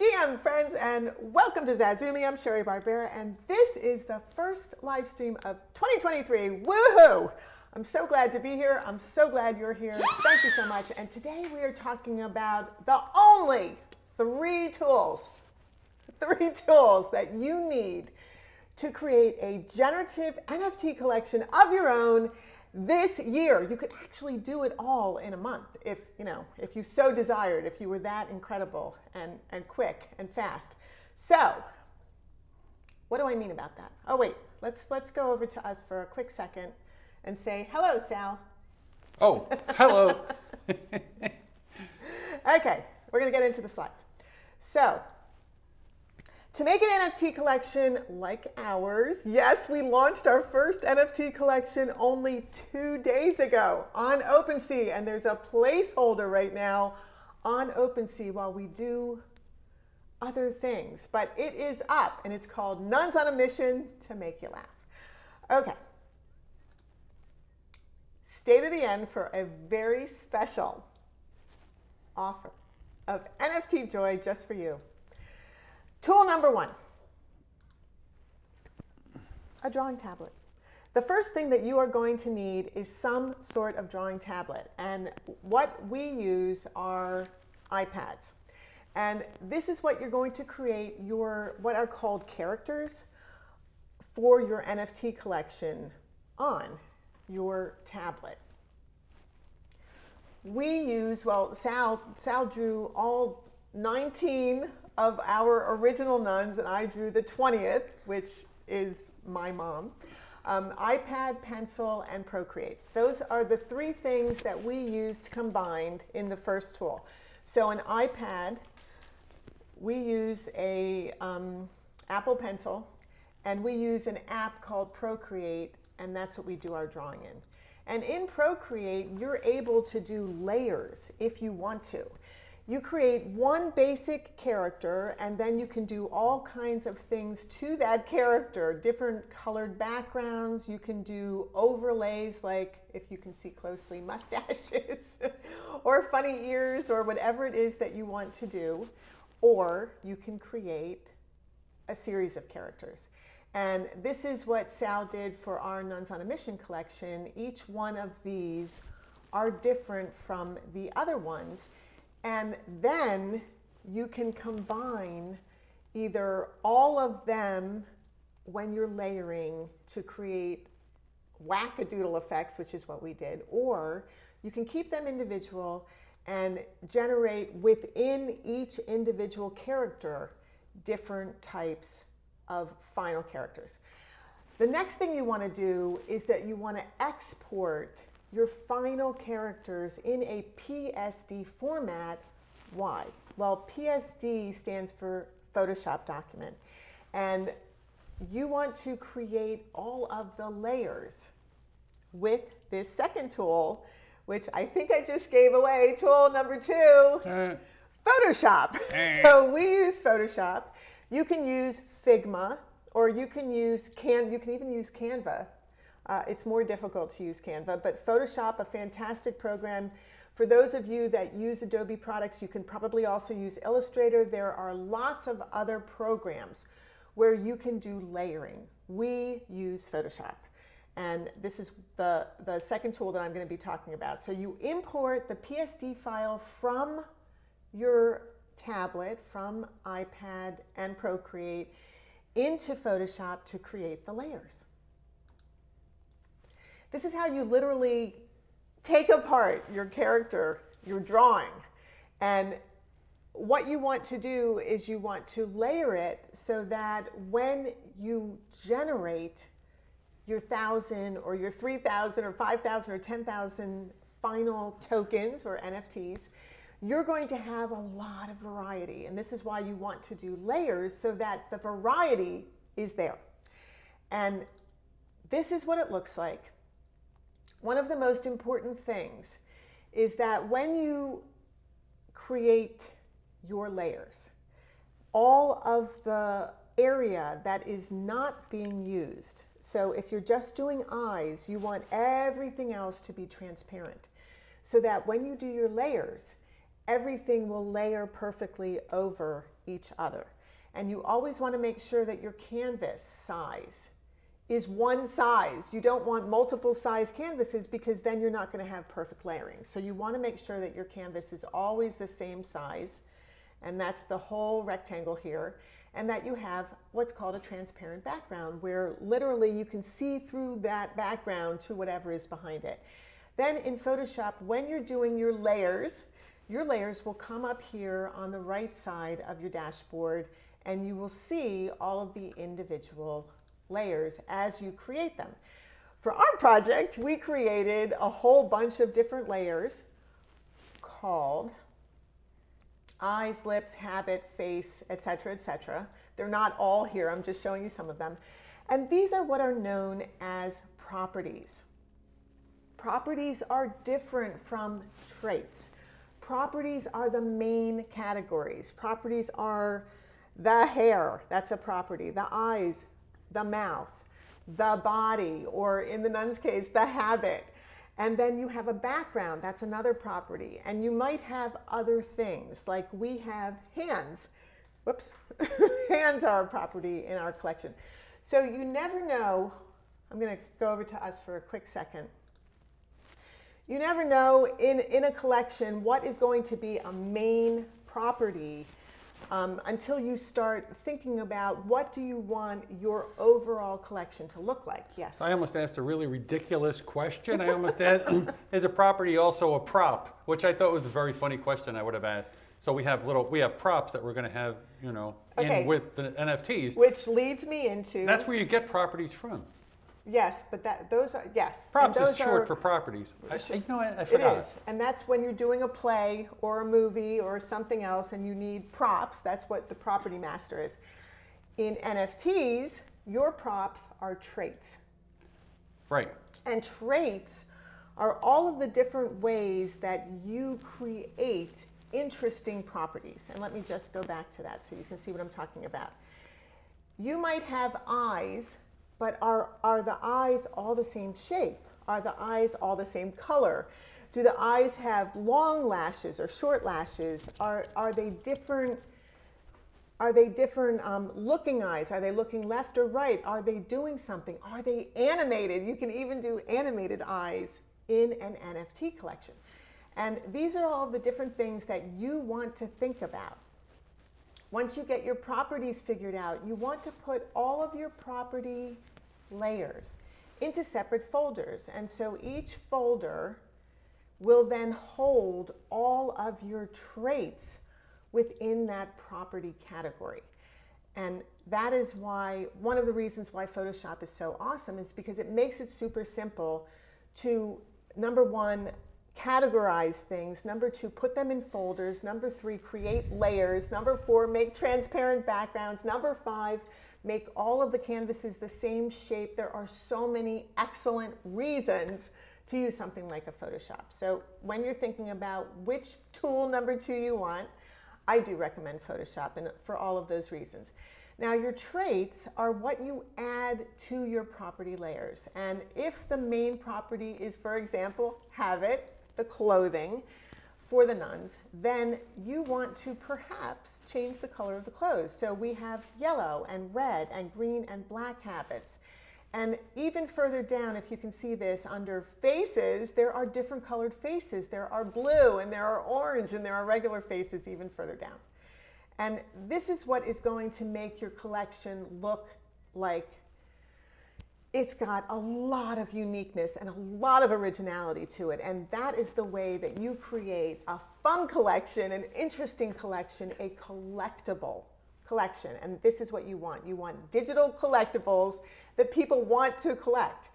GM friends, and welcome to zazoome. I'm Sherry Barbera, and this is the first live stream of 2023. Woohoo! I'm so glad to be here. I'm so glad you're here. Thank you so much. And today we are talking about the only three tools that you need to create a generative NFT collection of your own this year. You could actually do it all in a month if you so desired, if you were that incredible and quick and fast. So what do I mean about that? Oh wait, let's go over to us for a quick second and say hello, Sal. Oh, hello. Okay, we're gonna get into the slides. So to make an NFT collection like ours, yes, we launched our first NFT collection only 2 days ago on OpenSea, and there's a placeholder right now on OpenSea while we do other things. But it is up, and it's called Nuns on a Mission to Make You Laugh. Okay. Stay to the end for a very special offer of NFT joy just for you. Tool number one, a drawing tablet. The first thing that you are going to need is some sort of drawing tablet. And what we use are iPads. And this is what you're going to create what are called characters for your NFT collection on your tablet. We use, well, Sal drew all 19 of our original nuns, and I drew the 20th, which is my mom. iPad, pencil, and Procreate. Those are the three things that we used combined in the first tool. So an iPad, we use a Apple Pencil, and we use an app called Procreate, and that's what we do our drawing in. And in Procreate, you're able to do layers if you want to. You create one basic character, and then you can do all kinds of things to that character, different colored backgrounds. You can do overlays, like, if you can see closely, mustaches or funny ears or whatever it is that you want to do. Or you can create a series of characters. And this is what Sal did for our Nuns on a Mission collection. Each one of these are different from the other ones. And then you can combine either all of them when you're layering to create wackadoodle effects, which is what we did, or you can keep them individual and generate within each individual character different types of final characters. The next thing you want to do is that you want to export your final characters in a PSD format. Why? Well, PSD stands for Photoshop document. And you want to create all of the layers with this second tool, which I think I just gave away, tool number 2, Photoshop. So we use Photoshop. You can use Figma, or you can use you can even use Canva. It's more difficult to use Canva, but Photoshop, a fantastic program. For those of you that use Adobe products, you can probably also use Illustrator. There are lots of other programs where you can do layering. We use Photoshop. And this is the second tool that I'm going to be talking about. So you import the PSD file from your tablet, from iPad and Procreate, into Photoshop to create the layers. This is how you literally take apart your character, your drawing. And what you want to do is you want to layer it so that when you generate your 1,000 or your 3,000 or 5,000 or 10,000 final tokens or NFTs, you're going to have a lot of variety. And this is why you want to do layers, so that the variety is there. And this is what it looks like. One of the most important things is that when you create your layers, all of the area that is not being used, so if you're just doing eyes, you want everything else to be transparent, so that when you do your layers, everything will layer perfectly over each other. And you always want to make sure that your canvas size is one size. You don't want multiple size canvases because then you're not going to have perfect layering. So you want to make sure that your canvas is always the same size, and that's the whole rectangle here, and that you have what's called a transparent background where literally you can see through that background to whatever is behind it. Then in Photoshop, when you're doing your layers will come up here on the right side of your dashboard, and you will see all of the individual layers as you create them. For our project, we created a whole bunch of different layers called eyes, lips, habit, face, etc., etc. They're not all here, I'm just showing you some of them. And these are what are known as properties. Properties are different from traits. Properties are the main categories. Properties are the hair, that's a property, the eyes, the mouth, the body, or in the Nuns' case, the habit. And then you have a background, that's another property. And you might have other things, like we have hands. Whoops, hands are a property in our collection. So you never know, I'm gonna go over to us for a quick second. You never know in a collection what is going to be a main property until you start thinking about what do you want your overall collection to look like. Yes? I almost asked a really ridiculous question. I almost asked, is a property also a prop? Which I thought was a very funny question I would have asked. So we have props that we're going to have, you know, Okay. in with the NFTs. Which leads me into... That's where you get properties from. Yes, but those are, yes. Props and those is short are, for properties. You know, I It forgot. is, and that's when you're doing a play or a movie or something else and you need props. That's what the property master is. In NFTs, your props are traits. Right. And traits are all of the different ways that you create interesting properties. And let me just go back to that so you can see what I'm talking about. You might have eyes, but are the eyes all the same shape? Are the eyes all the same color? Do the eyes have long lashes or short lashes? Are they different? Are they different looking eyes? Are they looking left or right? Are they doing something? Are they animated? You can even do animated eyes in an NFT collection. And these are all the different things that you want to think about. Once you get your properties figured out, you want to put all of your property layers into separate folders. And so each folder will then hold all of your traits within that property category. And that is why, one of the reasons why Photoshop is so awesome is because it makes it super simple to, number one, categorize things, number two, put them in folders, number three, create layers, number four, make transparent backgrounds, number five, make all of the canvases the same shape. There are so many excellent reasons to use something like a Photoshop. So when you're thinking about which tool number two you want, I do recommend Photoshop, and for all of those reasons. Now your traits are what you add to your property layers. And if the main property is, for example, habit, the clothing for the nuns, then you want to perhaps change the color of the clothes. So we have yellow and red and green and black habits. And even further down, if you can see this, under faces, there are different colored faces. There are blue and there are orange and there are regular faces even further down. And this is what is going to make your collection look like it's got a lot of uniqueness and a lot of originality to it. And that is the way that you create a fun collection, an interesting collection, a collectible collection. And this is what you want. You want digital collectibles that people want to collect.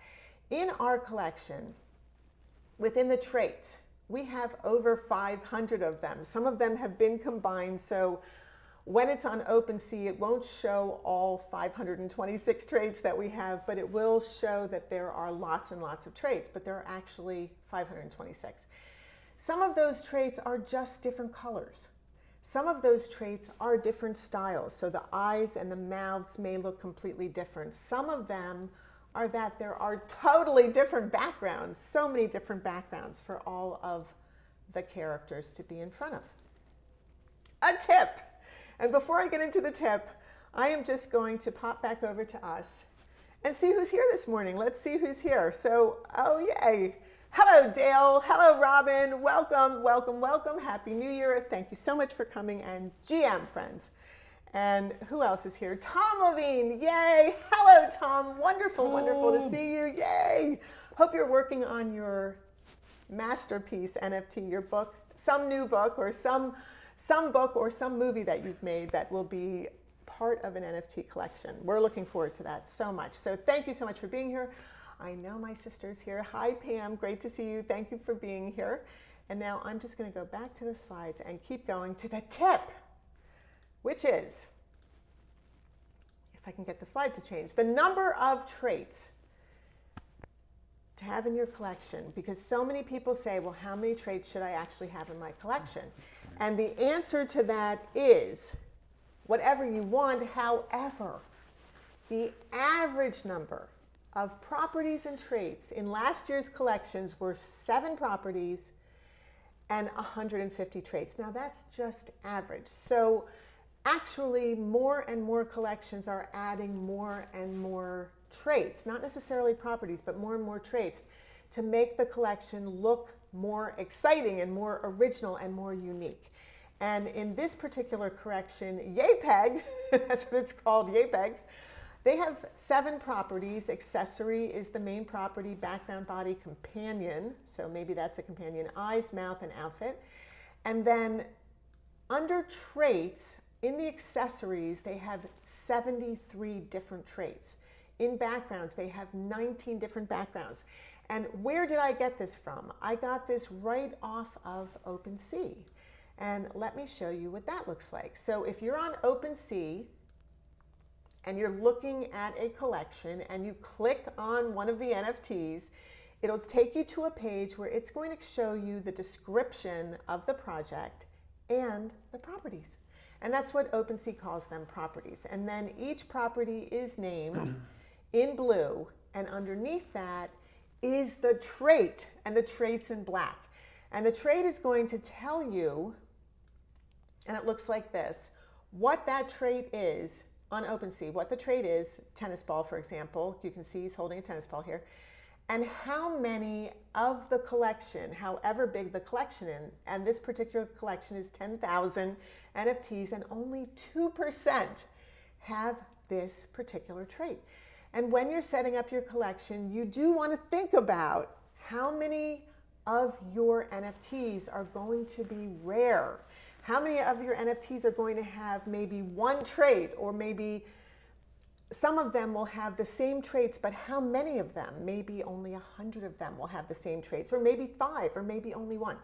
In our collection, within the traits, we have over 500 of them. Some of them have been combined, so when it's on OpenSea, it won't show all 526 traits that we have, but it will show that there are lots and lots of traits, but there are actually 526. Some of those traits are just different colors. Some of those traits are different styles, so the eyes and the mouths may look completely different. Some of them are that there are totally different backgrounds, so many different backgrounds for all of the characters to be in front of. A tip, And before I get into the tip, I am just going to pop back over to us and see who's here this morning. Let's see who's here. So, oh yay. Hello, Dale. Hello, Robin. Welcome, welcome, welcome. Happy New Year. Thank you so much for coming. And GM friends. And who else is here? Tom Levine. Yay. Hello, Tom. Wonderful, wonderful to see you. Yay. Hope you're working on your masterpiece NFT, your book, some new book or some book or some movie that you've made that will be part of an NFT collection. We're looking forward to that so much. So thank you so much for being here. I know my sister's here. Hi, Pam. Great to see you. Thank you for being here. And now I'm just going to go back to the slides and keep going to the tip, which is, if I can get the slide to change, the number of traits to have in your collection. Because so many people say, well, how many traits should I actually have in my collection? And the answer to that is whatever you want. However, the average number of properties and traits in last year's collections were 7 properties and 150 traits. Now that's just average. So actually more and more collections are adding more and more traits, not necessarily properties, but more and more traits to make the collection look more exciting and more original and more unique. And in this particular collection, YAPEG, that's what it's called, YAPEGs, they have 7 properties. Accessory is the main property, background, body, companion. So maybe that's a companion, eyes, mouth, and outfit. And then under traits, in the accessories, they have 73 different traits. In backgrounds, they have 19 different backgrounds. And where did I get this from? I got this right off of OpenSea. And let me show you what that looks like. So if you're on OpenSea, and you're looking at a collection and you click on one of the NFTs, it'll take you to a page where it's going to show you the description of the project and the properties. And that's what OpenSea calls them, properties. And then each property is named in blue, and underneath that is the trait, and the trait's in black. And the trait is going to tell you, and it looks like this, what that trait is on OpenSea, what the trait is, tennis ball, for example. You can see he's holding a tennis ball here. And how many of the collection, however big the collection is, and this particular collection is 10,000 NFTs, and only 2% have this particular trait. And when you're setting up your collection, you do want to think about how many of your NFTs are going to be rare. How many of your NFTs are going to have maybe 1 trait, or maybe some of them will have the same traits, but how many of them? Maybe only 100 of them will have the same traits, or maybe 5, or maybe only 1.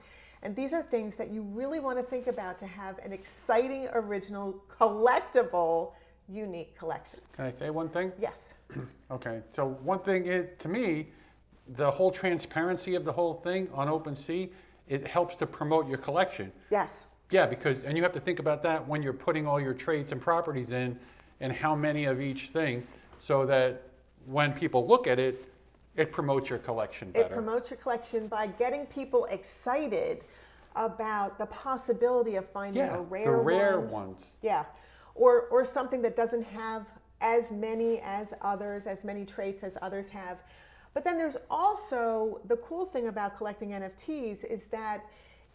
And these are things that you really want to think about to have an exciting, original, collectible, unique collection. Can I say one thing? Yes. Okay, so one thing is, to me, the whole transparency of the whole thing on OpenSea, it helps to promote your collection. Yes. Yeah, because, and you have to think about that when you're putting all your traits and properties in, and how many of each thing, so that when people look at it, it promotes your collection better. It promotes your collection by getting people excited about the possibility of finding a rare one. The rare ones. Yeah, or something that doesn't have as many as others, as many traits as others have. But then there's also, the cool thing about collecting NFTs is that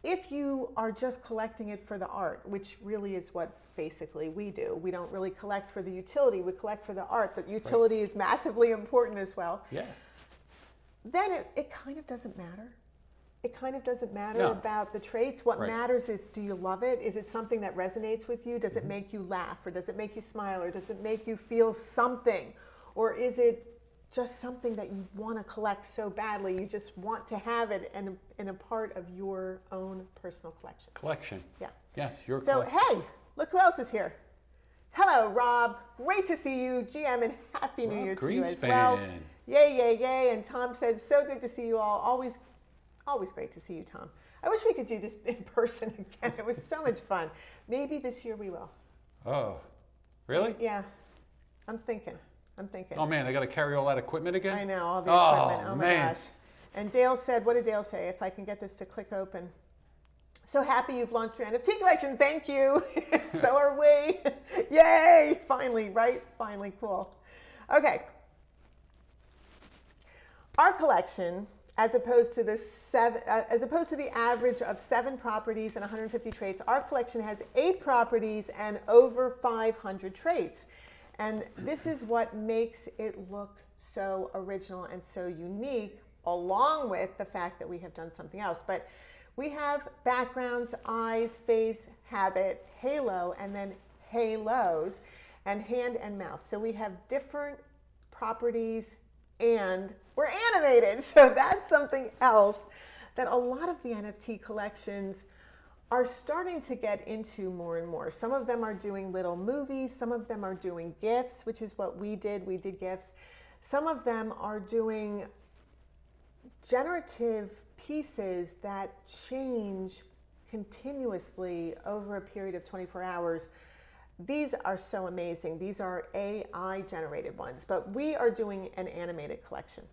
if you are just collecting it for the art, which really is what basically we do, we don't really collect for the utility, we collect for the art, but utility is massively important as well. Yeah. Then it kind of doesn't matter. It kind of doesn't matter about the traits. What matters is, do you love it? Is it something that resonates with you? Does it make you laugh? Or does it make you smile? Or does it make you feel something? Or is it just something that you want to collect so badly, you just want to have it in a part of your own personal collection. Collection. Yeah. Yes, your So, collection. hey, look who else is here. Hello, Rob. Great to see you. GM, and Happy New Year to you as well. Yay, yay, yay. And Tom said, so good to see you all. Always great to see you, Tom. I wish we could do this in person again. It was so much fun. Maybe this year we will. Oh, really? Yeah, I'm thinking. Oh man, I got to carry all that equipment again? I know, all the equipment. Oh my man. gosh. And Dale said, what did Dale say? If I can get this to click open. So happy you've launched your NFT collection. Thank you. So are we. Yay. Finally, right? Finally, cool. Okay. Our collection, as opposed to the average of 7 properties and 150 traits, our collection has 8 properties and over 500 traits. And this is what makes it look so original and so unique, along with the fact that we have done something else. But we have backgrounds, eyes, face, habit, halo, and then halos, and hand and mouth. So we have different properties and we're animated. So that's something else that a lot of the NFT collections are starting to get into more and more. Some of them are doing little movies. Some of them are doing GIFs, which is what we did. We did GIFs. Some of them are doing generative pieces that change continuously over a period of 24 hours. These are so amazing. These are AI generated ones, but we are doing an animated collection.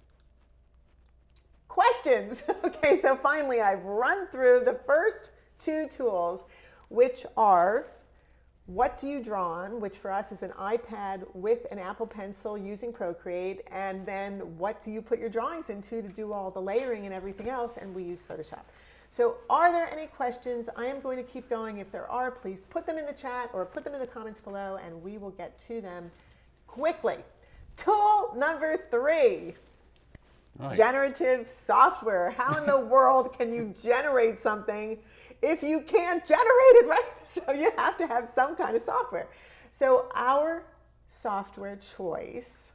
Questions? Okay, so finally I've run through the first 2 tools, which are what do you draw on, which for us is an iPad with an Apple Pencil using Procreate, and then what do you put your drawings into to do all the layering and everything else, and we use Photoshop. So are there any questions? I am going to keep going. If there are, please put them in the chat or put them in the comments below, and we will get to them quickly. Tool number 3, right. Generative software. How in the world can you generate something if you can't generate it, right? So you have to have some kind of software. So our software choice,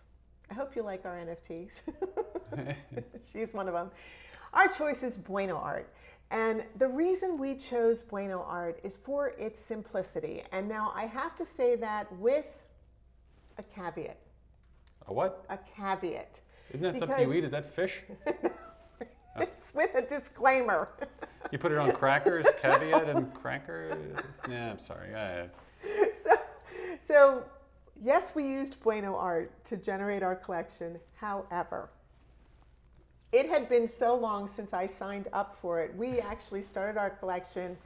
I hope you like our NFTs. She's one of them. Our choice is Bueno Art. And the reason we chose Bueno Art is for its simplicity. And now I have to say that with a caveat. A what? A caveat. Isn't that something you eat? Is that fish? It's with a disclaimer. You put it on crackers, caveat and cracker? Yeah, I'm sorry. So yes, we used Bueno Art to generate our collection. However, it had been so long since I signed up for it. We actually started our collection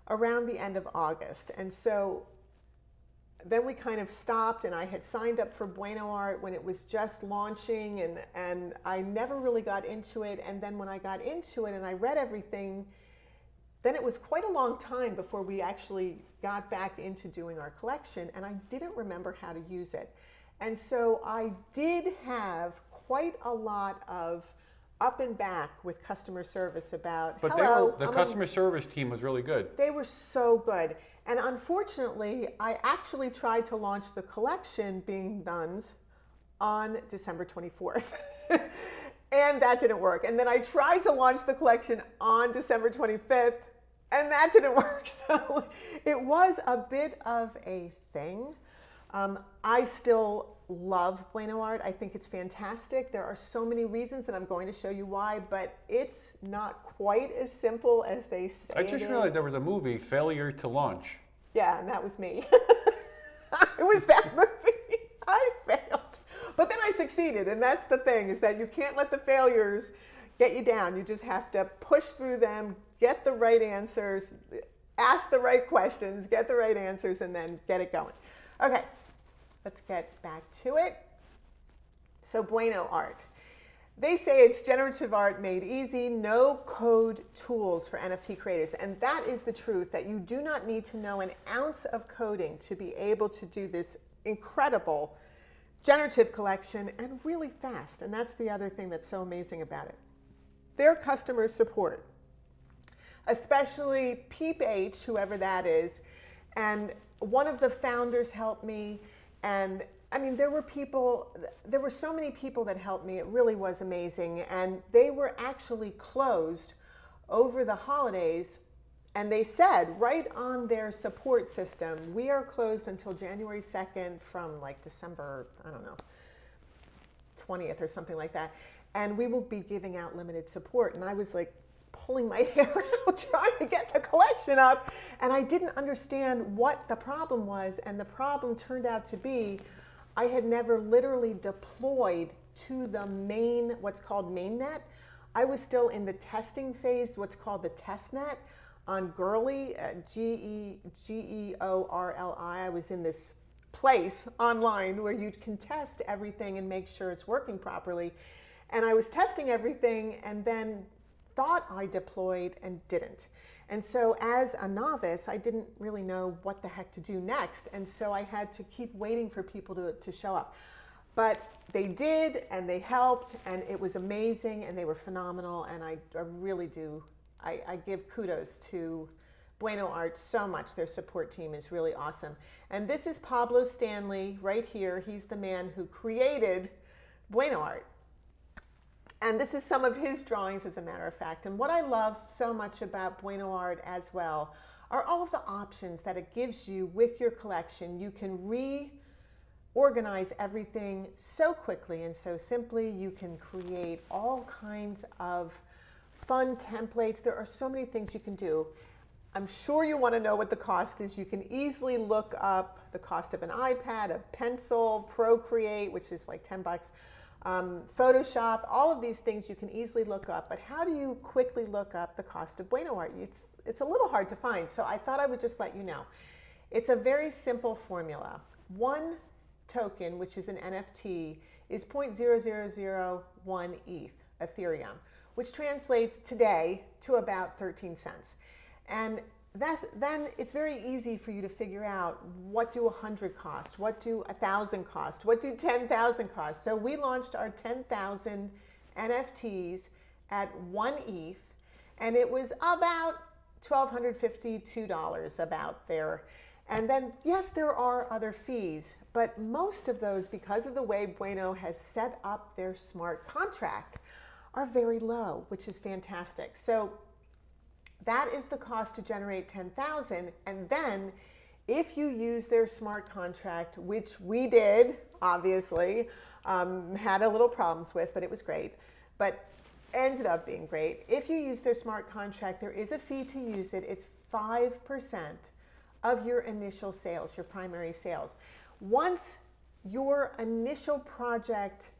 around the end of August. And so then we kind of stopped, and I had signed up for Bueno Art when it was just launching, and I never really got into it. And then when I got into it and I read everything, then it was quite a long time before we actually got back into doing our collection, and I didn't remember how to use it. And so I did have quite a lot of up and back with customer service about, but hello. The customer service team was really good. They were so good. And unfortunately, I actually tried to launch the collection, being Nuns, on December 24th. And that didn't work. And then I tried to launch the collection on December 25th, and that didn't work. So it was a bit of a thing. I still love Bueno Art. I think it's fantastic. There are so many reasons, and I'm going to show you why, but it's not quite as simple as they say I just realized there was a movie, Failure to Launch. Yeah, and that was me. It was that movie. I failed. But then I succeeded, and that's the thing, is that you can't let the failures get you down. You just have to push through them, get the right answers, ask the right questions, get the right answers, and then get it going. Okay, let's get back to it. So Bueno Art. They say it's generative art made easy, no code tools for NFT creators. And that is the truth, that you do not need to know an ounce of coding to be able to do this incredible generative collection, and really fast. And that's the other thing that's so amazing about it. Their customer support, especially Peep H, whoever that is, and one of the founders helped me, and I mean, there were so many people that helped me. It really was amazing. And they were actually closed over the holidays. And they said right on their support system, we are closed until January 2nd from like December, I don't know, 20th or something like that. And we will be giving out limited support. And I was like pulling my hair out trying to get the collection up. And I didn't understand what the problem was. And the problem turned out to be I had never literally deployed to the main, what's called mainnet. I was still in the testing phase, what's called the test net. on Georli, Georli. I was in this place online where you can test everything and make sure it's working properly. And I was testing everything and then thought I deployed and didn't. And so as a novice, I didn't really know what the heck to do next. And so I had to keep waiting for people to show up. But they did, and they helped, and it was amazing, and they were phenomenal. And I really do, I give kudos to Bueno Art so much. Their support team is really awesome. And this is Pablo Stanley right here. He's the man who created Bueno Art. And this is some of his drawings, as a matter of fact. And what I love so much about Bueno Art as well are all of the options that it gives you with your collection. You can reorganize everything so quickly and so simply. You can create all kinds of fun templates. There are so many things you can do. I'm sure you want to know what the cost is. You can easily look up the cost of an iPad, a pencil, Procreate, which is like $10. Photoshop, all of these things you can easily look up, but how do you quickly look up the cost of Bueno Art? It's a little hard to find, so I thought I would just let you know. It's a very simple formula. One token, which is an NFT, is 0.0001 ETH, Ethereum, which translates today to about 13 cents. And then it's very easy for you to figure out, what do 100 cost? What do 1,000 cost? What do 10,000 cost? So we launched our 10,000 NFTs at 1 ETH, and it was about $1,252 about there. And then, yes, there are other fees, but most of those, because of the way Bueno has set up their smart contract, are very low, which is fantastic. So that is the cost to generate 10,000. And then if you use their smart contract, which we did, obviously, had a little problems with, but it was great, but ended up being great. If you use their smart contract, there is a fee to use it. It's 5% of your initial sales, your primary sales. Once your initial project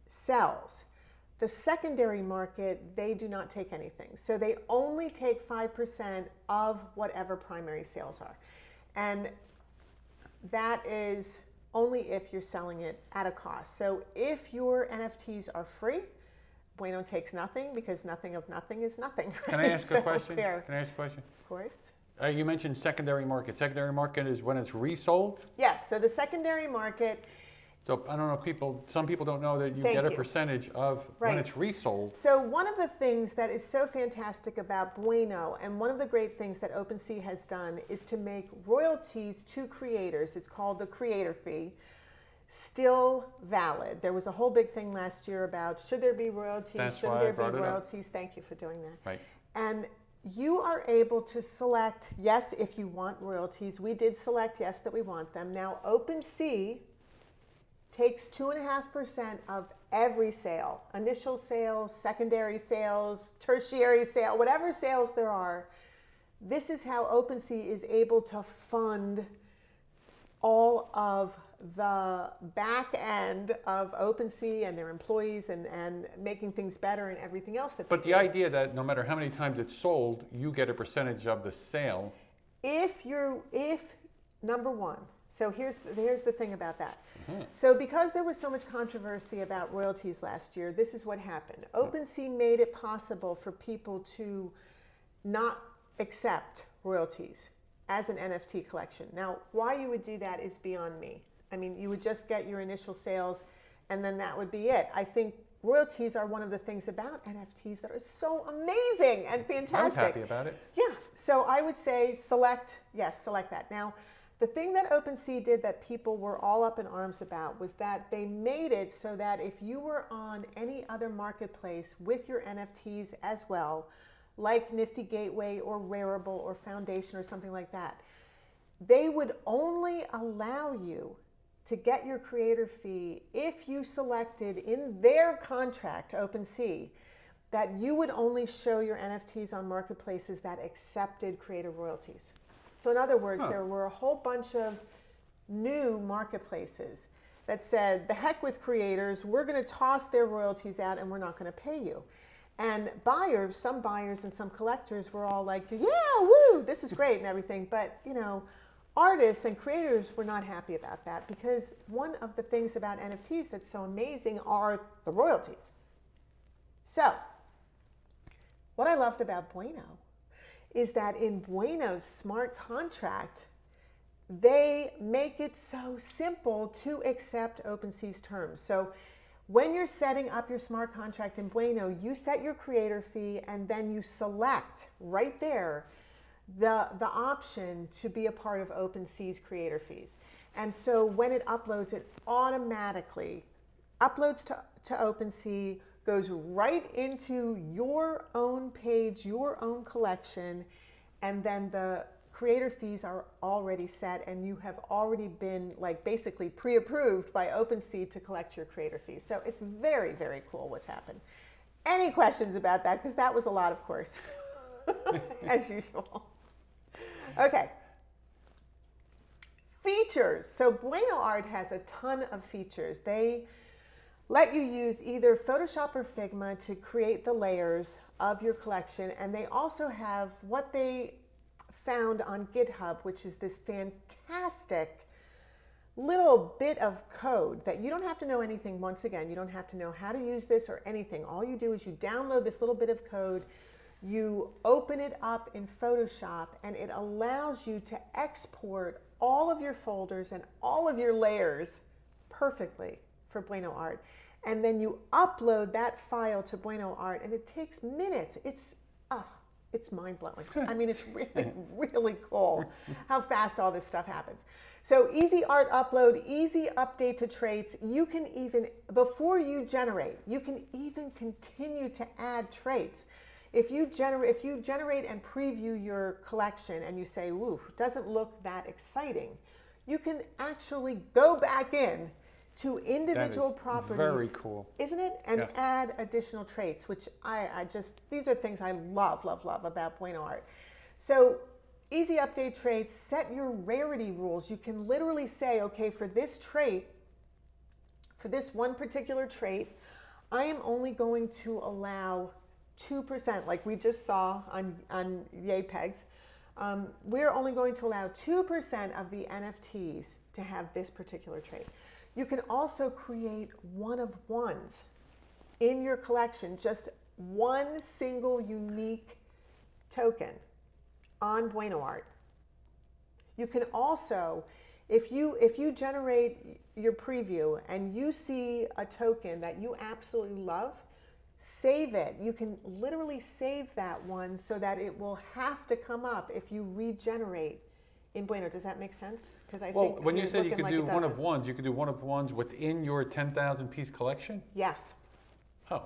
sells, the secondary market, they do not take anything. So they only take 5% of whatever primary sales are. And that is only if you're selling it at a cost. So if your NFTs are free, Bueno takes nothing, because nothing of nothing is nothing. Can I ask a question? Can I ask a question? Of course. You mentioned secondary market. Secondary market is when it's resold? Yes, so the secondary market. So I don't know, some people don't know that you get a percentage of when it's resold. So one of the things that is so fantastic about Bueno, and one of the great things that OpenSea has done, is to make royalties to creators, it's called the creator fee, still valid. There was a whole big thing last year about, should there be royalties, shouldn't there be royalties? Thank you for doing that. Right. And you are able to select, yes, if you want royalties. We did select, yes, that we want them. Now, OpenSea takes 2.5% of every sale, initial sales, secondary sales, tertiary sale, whatever sales there are. This is how OpenSea is able to fund all of the back end of OpenSea and their employees, and making things better and everything else that they do. But the idea that no matter how many times it's sold, you get a percentage of the sale. If number one, so here's the thing about that. So because there was so much controversy about royalties last year, this is what happened. OpenSea made it possible for people to not accept royalties as an NFT collection. Now, why you would do that is beyond me. I mean, you would just get your initial sales and then that would be it. I think royalties are one of the things about NFTs that are so amazing and fantastic. I was happy about it. Yeah, so I would say select that. Now, the thing that OpenSea did that people were all up in arms about was that they made it so that if you were on any other marketplace with your NFTs as well, like Nifty Gateway or Rarible or Foundation or something like that, they would only allow you to get your creator fee if you selected in their contract, OpenSea, that you would only show your NFTs on marketplaces that accepted creator royalties. So in other words, there were a whole bunch of new marketplaces that said, the heck with creators, we're going to toss their royalties out and we're not going to pay you. And buyers, some buyers and some collectors were all like, yeah, woo, this is great and everything. But, you know, artists and creators were not happy about that, because one of the things about NFTs that's so amazing are the royalties. So what I loved about Bueno is that in Bueno's smart contract, they make it so simple to accept OpenSea's terms. So when you're setting up your smart contract in Bueno, you set your creator fee and then you select right there the option to be a part of OpenSea's creator fees. And so when it uploads, it automatically uploads to OpenSea, goes right into your own page, your own collection, and then the creator fees are already set, and you have already been like basically pre-approved by OpenSea to collect your creator fees. So it's very, very cool what's happened. Any questions about that? Because that was a lot, of course, as usual. Okay. Features. So Bueno Art has a ton of features. They let you use either Photoshop or Figma to create the layers of your collection, and they also have what they found on GitHub, which is this fantastic little bit of code that you don't have to know anything. Once again, you don't have to know how to use this or anything. All you do is you download this little bit of code, you open it up in Photoshop, and it allows you to export all of your folders and all of your layers perfectly for Bueno Art. And then you upload that file to Bueno Art, and it takes minutes. It's mind-blowing. I mean, it's really, really cool how fast all this stuff happens. So easy art upload, easy update to traits. You can even, before you generate, you can even continue to add traits. If you generate and preview your collection and you say, "Ooh, doesn't look that exciting," you can actually go back in to individual properties. Very cool. Isn't it? And yes. add additional traits, which I just, these are things I love, love, love about Bueno Art. So easy update traits, set your rarity rules. You can literally say, okay, for this trait, for this one particular trait, I am only going to allow 2%, like we just saw on JPEGs. We're only going to allow 2% of the NFTs to have this particular trait. You can also create one-of-ones in your collection, just one single unique token on Bueno Art. You can also, if you generate your preview and you see a token that you absolutely love, save it. You can literally save that one so that it will have to come up if you regenerate in Bueno. Does that make sense? Because I think when you said you could do one-of-ones, you could do one-of-ones within your 10,000 piece collection? Yes. Oh,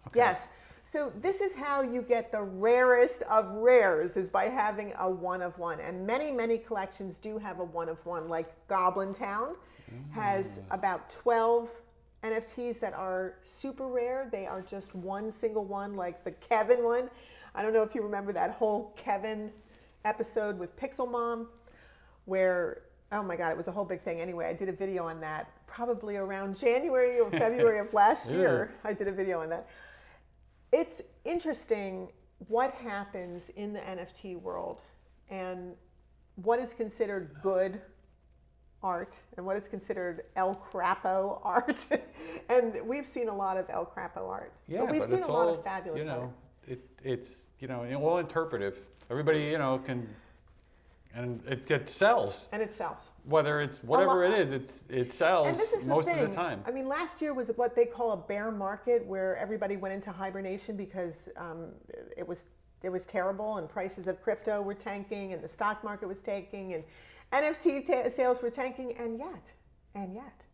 okay. Yes. So this is how you get the rarest of rares, is by having a one-of-one. And many, many collections do have a one-of-one, like Goblin Town has about 12 NFTs that are super rare. They are just one single one, like the Kevin one. I don't know if you remember that whole Kevin episode with Pixel Mom, where, oh my God, it was a whole big thing. Anyway, I did a video on that probably around January or February of last year. I did a video on that. It's interesting what happens in the NFT world and what is considered good art and what is considered El Crapo art. And we've seen a lot of El Crapo art. Yeah, but we've seen a lot of fabulous art. It's all interpretive. Everybody, can, and it sells. And it sells. Whether it's whatever it is, it sells and this is most the thing. of the time. I mean, last year was what they call a bear market, where everybody went into hibernation because it was terrible, and prices of crypto were tanking, and the stock market was tanking, and NFT sales were tanking, and yet,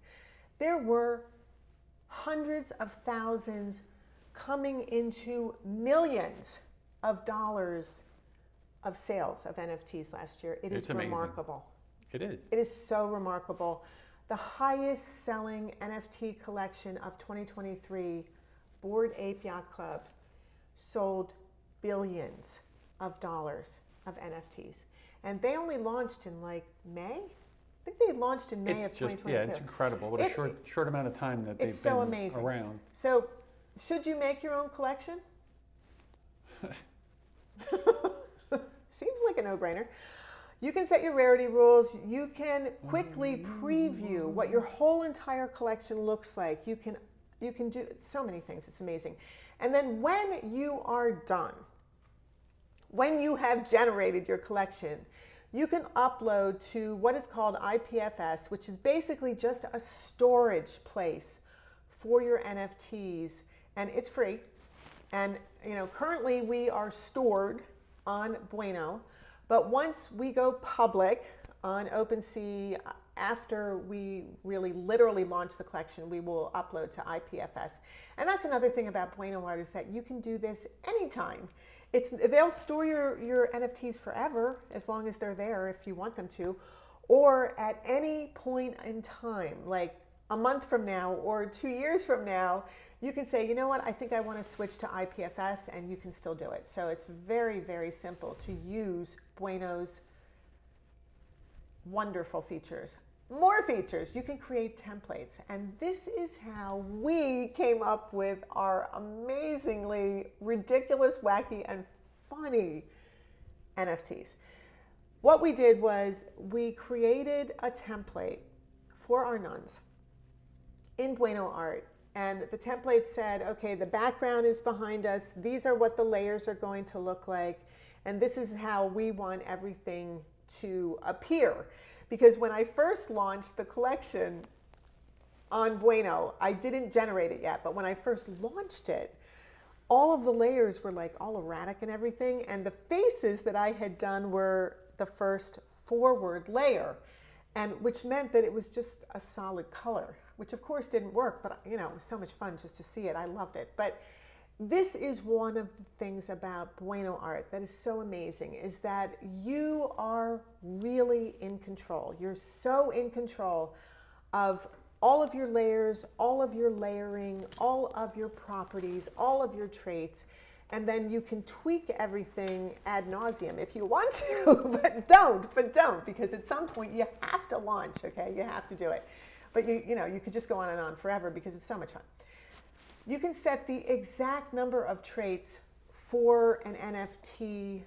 there were hundreds of thousands coming into millions of dollars of sales of NFTs last year. It's remarkable. It is. It is so remarkable. The highest selling NFT collection of 2023, Bored Ape Yacht Club, sold billions of dollars of NFTs. And they only launched in like May? I think they launched in May of 2022. Yeah, it's incredible. What a short amount of time that they've been so amazing. around. So should you make your own collection? Seems like a no-brainer. You can set your rarity rules. You can quickly preview what your whole entire collection looks like. You can do so many things. It's amazing. And then when you are done, when you have generated your collection, you can upload to what is called IPFS, which is basically just a storage place for your NFTs, and it's free. And currently we are stored on Bueno, but once we go public on OpenSea, after we really literally launch the collection, we will upload to IPFS. And that's another thing about Bueno Art, is that you can do this anytime. They'll store your NFTs forever, as long as they're there if you want them to, or at any point in time, like a month from now or 2 years from now, you can say, you know what, I think I want to switch to IPFS, and you can still do it. So it's very, very simple to use Bueno's wonderful features. More features, you can create templates. And this is how we came up with our amazingly ridiculous, wacky, and funny NFTs. What we did was we created a template for our nuns in Bueno Art. And the template said, okay, the background is behind us. These are what the layers are going to look like. And this is how we want everything to appear. Because when I first launched the collection on Bueno, I didn't generate it yet, but when I first launched it, all of the layers were like all erratic and everything. And the faces that I had done were the first forward layer, and which meant that it was just a solid color, which of course didn't work, but it was so much fun just to see it. I loved it. But this is one of the things about Bueno Art that is so amazing, is that you are really in control. You're so in control of all of your layers, all of your layering, all of your properties, all of your traits, and then you can tweak everything ad nauseum if you want to, but don't, because at some point you have to launch, okay? You have to do it. But you could just go on and on forever because it's so much fun. You can set the exact number of traits for an NFT,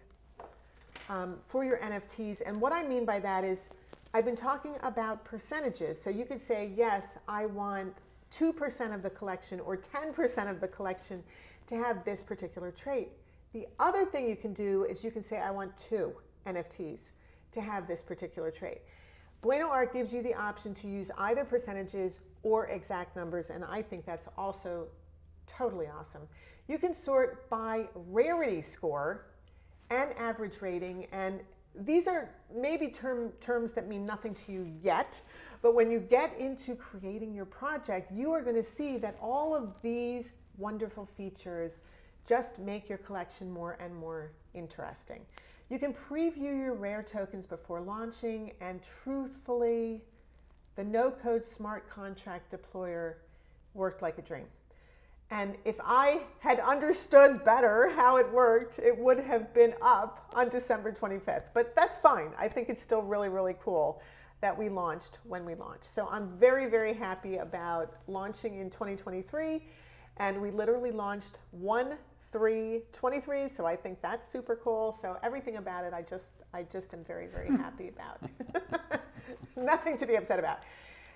for your NFTs. And what I mean by that is, I've been talking about percentages. So you could say, yes, I want 2% of the collection or 10% of the collection to have this particular trait. The other thing you can do is you can say, I want 2 NFTs to have this particular trait. Bueno Art gives you the option to use either percentages or exact numbers, and I think that's also totally awesome. You can sort by rarity score and average rating, and these are maybe terms that mean nothing to you yet, but when you get into creating your project, you are going to see that all of these wonderful features just make your collection more and more interesting. You can preview your rare tokens before launching, and truthfully, the no-code smart contract deployer worked like a dream. And if I had understood better how it worked, it would have been up on December 25th. But that's fine. I think it's still really, really cool that we launched when we launched. So I'm very, very happy about launching in 2023. And we literally launched 1/3/23, so I think that's super cool. So everything about it, I just am very, very happy about. Nothing to be upset about.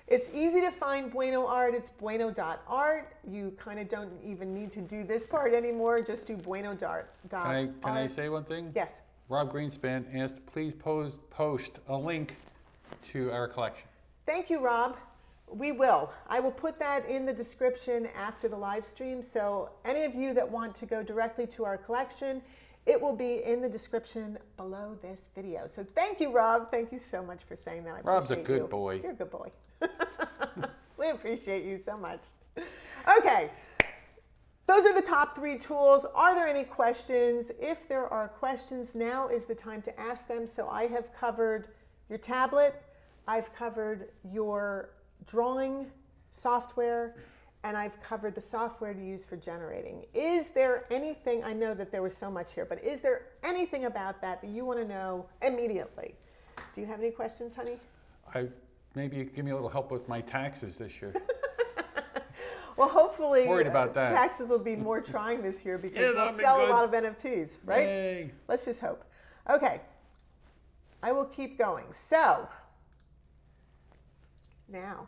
It's easy to find Bueno Art. It's bueno.art. You kind of don't even need to do this part anymore. Just do bueno.art. Can I say one thing? Yes. Rob Greenspan asked, please post a link to our collection. Thank you, Rob. We will. I will put that in the description after the live stream. So any of you that want to go directly to our collection, it will be in the description below this video. So thank you, Rob. Thank you so much for saying that. Rob's a good boy. You're a good boy. We appreciate you so much. Okay. Those are the top 3 tools. Are there any questions? If there are questions, now is the time to ask them. So I have covered your tablet. I've covered your drawing software, and I've covered the software to use for generating. Is there anything, I know that there was so much here, but is there anything about that you want to know immediately? Do you have any questions, honey? Maybe you could give me a little help with my taxes this year. Well, hopefully Worried about that. taxes will be more trying this year because Yeah, we'll that'd be sell a good. lot of NFTs, right? Yay. Let's just hope. Okay, I will keep going. So now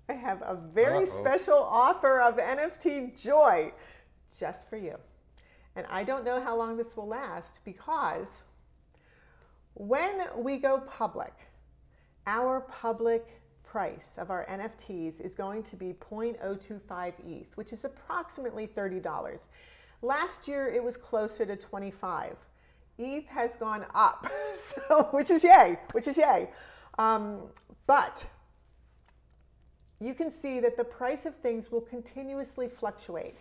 I have a very special offer of NFT joy just for you. And I don't know how long this will last because when we go public, our public price of our NFTs is going to be 0.025 ETH, which is approximately $30. Last year, it was closer to 25. ETH has gone up, so, which is yay. But you can see that the price of things will continuously fluctuate.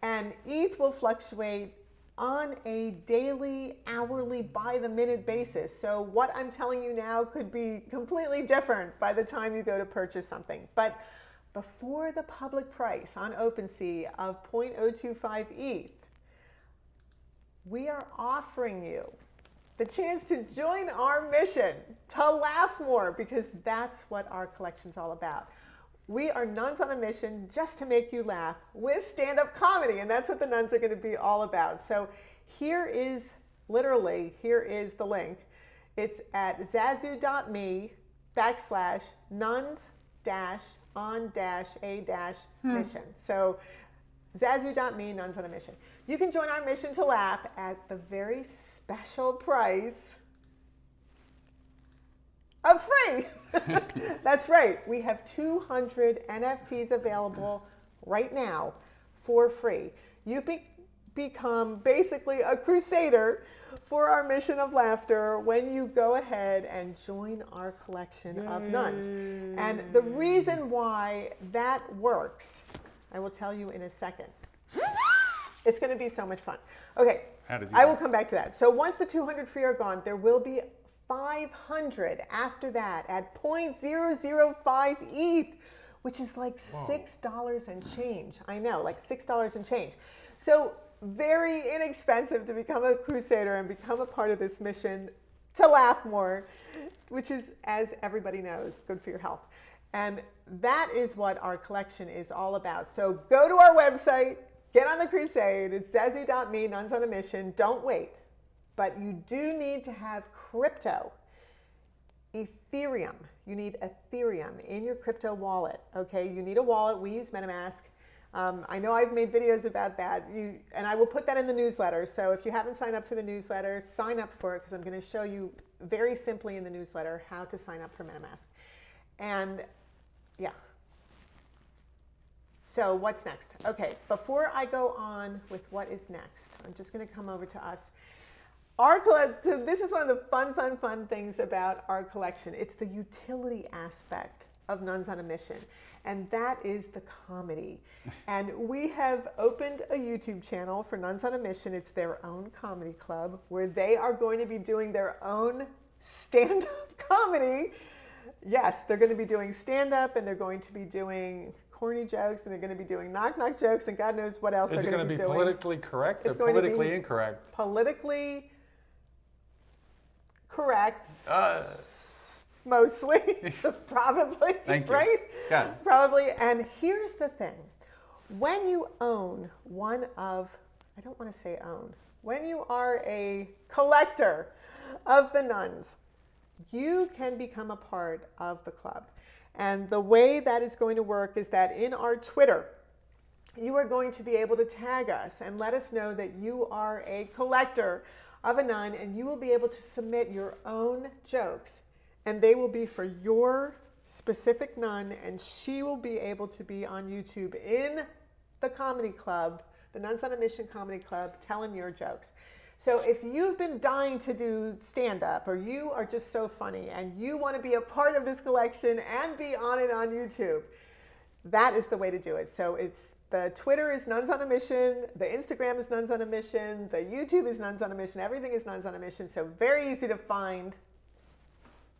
And ETH will fluctuate on a daily, hourly, by the minute basis. So what I'm telling you now could be completely different by the time you go to purchase something. But before the public price on OpenSea of 0.025 ETH, we are offering you the chance to join our mission to laugh more, because that's what our collection's all about. We are nuns on a mission just to make you laugh with stand-up comedy, and that's what the nuns are going to be all about. So here is the link. It's at zazoome/nuns-on-a-mission. So zazoome, nuns on a mission. You can join our mission to laugh at the very special price of free. That's right. We have 200 NFTs available right now for free. You become basically a crusader for our mission of laughter when you go ahead and join our collection of nuns. And the reason why that works, I will tell you in a second. It's going to be so much fun. Okay, I will come back to that. So once the 200 free are gone, there will be 500 after that at 0.005 ETH, which is like $6 and change. I know, like $6 and change. So very inexpensive to become a crusader and become a part of this mission to laugh more, which is, as everybody knows, good for your health. And that is what our collection is all about. So go to our website, get on the crusade. It's zazoome, nuns on a mission. Don't wait. But you do need to have crypto, Ethereum. You need Ethereum in your crypto wallet, okay? You need a wallet. We use MetaMask. I know I've made videos about that, and I will put that in the newsletter. So if you haven't signed up for the newsletter, sign up for it, because I'm going to show you very simply in the newsletter how to sign up for MetaMask. And yeah. So what's next? Okay, before I go on with what is next, I'm just going to come over to us. So this is one of the fun things about our collection. It's the utility aspect of Nuns on a Mission, and that is the comedy. And we have opened a YouTube channel for Nuns on a Mission. It's their own comedy club where they are going to be doing their own stand-up comedy. Yes, they're going to be doing stand-up, and they're going to be doing corny jokes, and they're going to be doing knock-knock jokes, and God knows what else they're going to be doing. Is it going to be politically correct or politically incorrect? Politically correct, mostly, probably, Thank you. right? Yeah. Probably. And here's the thing. When you own one of, I don't want to say own, when you are a collector of the nuns, you can become a part of the club. And the way that is going to work is that in our Twitter, you are going to be able to tag us and let us know that you are a collector of a nun, and you will be able to submit your own jokes, and they will be for your specific nun, and she will be able to be on YouTube in the comedy club, the Nuns on a Mission Comedy Club, telling your jokes. So if you've been dying to do stand-up, or you are just so funny and you want to be a part of this collection and be on it on YouTube, that is the way to do it. So it's the Twitter is Nuns on a Mission, the Instagram is Nuns on a Mission, the YouTube is Nuns on a Mission, everything is Nuns on a Mission. So very easy to find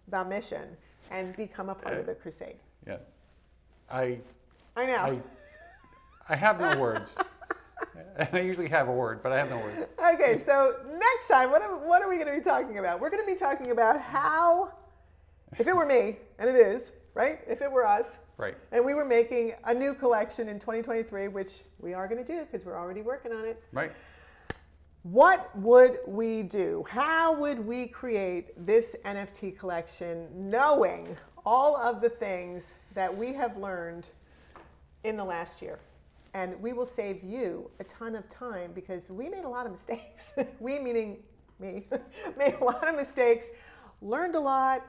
the mission and become a part of the crusade. Yeah. I know. I have no words. I usually have a word, but I have no word. Okay, so next time, what are we going to be talking about? We're going to be talking about how, if it were me, and it is, right? If it were us. Right. And we were making a new collection in 2023, which we are going to do because we're already working on it. Right. What would we do? How would we create this NFT collection knowing all of the things that we have learned in the last year? And we will save you a ton of time because we made a lot of mistakes. We, meaning me, made a lot of mistakes, learned a lot,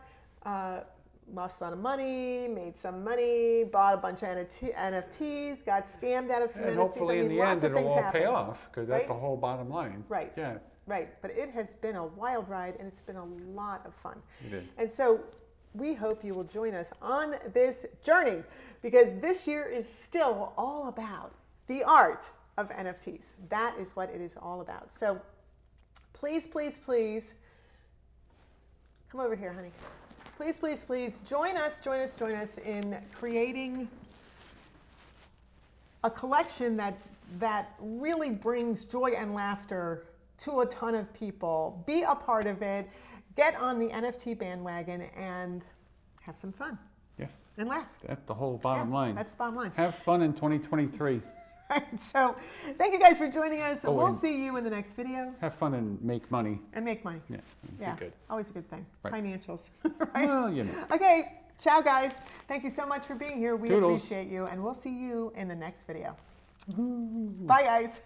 lost a lot of money, made some money, bought a bunch of NFTs, got scammed out of some And NFTs. hopefully in the end it'll all pay happen. off, because that's Right? the whole bottom line. Right. Yeah, Right. But it has been a wild ride and it's been a lot of fun. it is. And so we hope you will join us on this journey because this year is still all about the art of NFTs. That is what it is all about. So please, please, please come over here, honey. Please, please, please join us in creating a collection that really brings joy and laughter to a ton of people. Be a part of it. Get on the NFT bandwagon and have some fun. Yeah, And laugh. that's the whole bottom line. That's the bottom line. Have fun in 2023. Right, so thank you guys for joining us. Oh, We'll and- see you in the next video. Have fun and make money. And make money. Yeah, Yeah, be good. always a good thing. Right. Financials. Right? Well, you know. Okay, ciao guys. Thank you so much for being here. We Toodles. appreciate you and we'll see you in the next video. Bye guys.